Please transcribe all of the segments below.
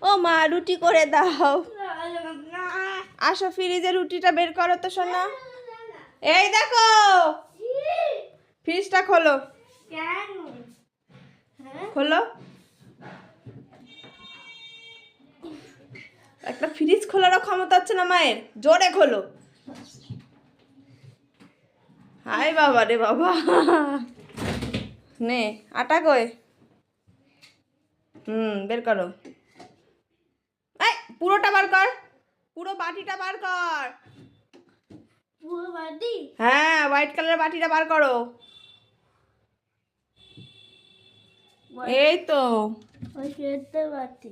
ও মা রুটি করে দাও। আসো ফ্রিজে রুটিটা বের করো তো সোনা। এই দেখো ফ্রিজটা খোলো, খোলো। একটা ফ্রিজ খোলারও ক্ষমতা হচ্ছে না মায়ের, জোরে খোলো। হাই বাবা রে বাবা, নে আটা কই? বের করো। এই পুরোটা বার কর, পুরো বাটিটা বার কর। পুরো বাটি? হ্যাঁ হোয়াইট কালারের বাটিটা বার করো। এই তো ওই সেটা বাটি।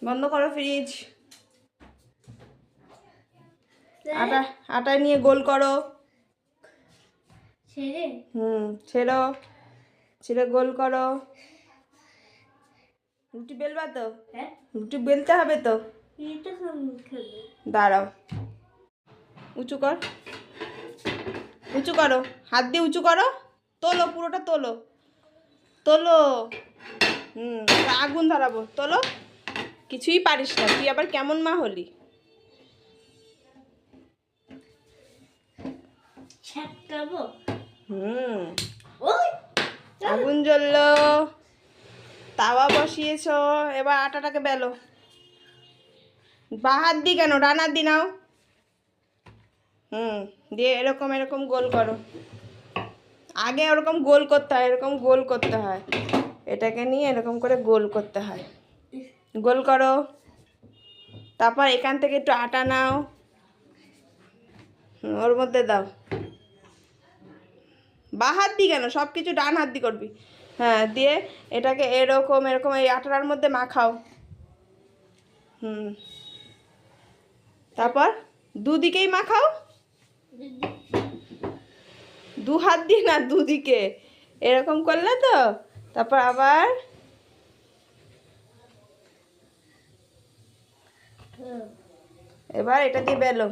বন্ধ করো ফ্রিজ। আটা আটা নিয়ে গোল করো। ছেড়ে? ছেড়ো, ছেড়ে গোল করো। রুটি বেলবা তো? হ্যাঁ, রুটি বেলতে হবে তো। এটা কেমন খেলো? দাঁড়াও, উঁচু কর, উঁচু করো, হাত দিয়ে উঁচু করো। তোলো, পুরোটা তোলো, তোলো। আগুন ধরাবো, তোলো। কিছুই পারিস না তুই, আবার কেমন মা হলি? ছাটকাবো? ওই আগুন জ্বললো, তাওয়া বসিয়েছো, এবার আটাটাকে বেলো। বা হাত দি কেন, ডানার দি নাও। দিয়ে এরকম এরকম গোল করো। আগে ওরকম গোল করতে হয়, এরকম গোল করতে হয়। এটাকে নিয়ে এরকম করে গোল করতে হয়। গোল করো। তারপর এখান থেকে একটু আটা নাও, ওর মধ্যে দাও। বা হাত দি কেন, সব কিছু ডান হাত দি করবি। হ্যাঁ, দিয়ে এটাকে এরকম এরকম এই আটার মধ্যে মাখাও। তারপর দুদিকেই মাখাও, দু হাত দিয়ে না, দুদিকে এরকম করলে তো। তারপর আবার এবার এটা দিয়ে বেলো।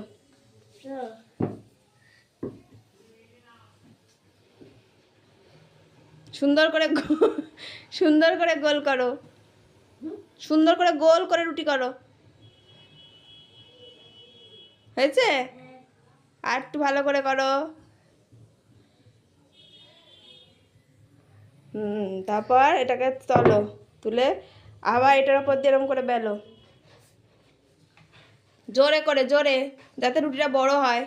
সুন্দর করে সুন্দর করে গোল করো, সুন্দর করে গোল করে রুটি করো। হয়েছে? আর একটু ভালো করে করো। তারপর এটাকে তোলো, তুলে আবার এটার উপর দিয়ে এরকম করে বেলো, জোরে করে, জোরে, যাতে রুটিটা বড় হয়।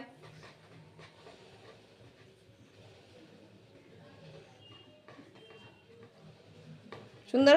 সুন্দর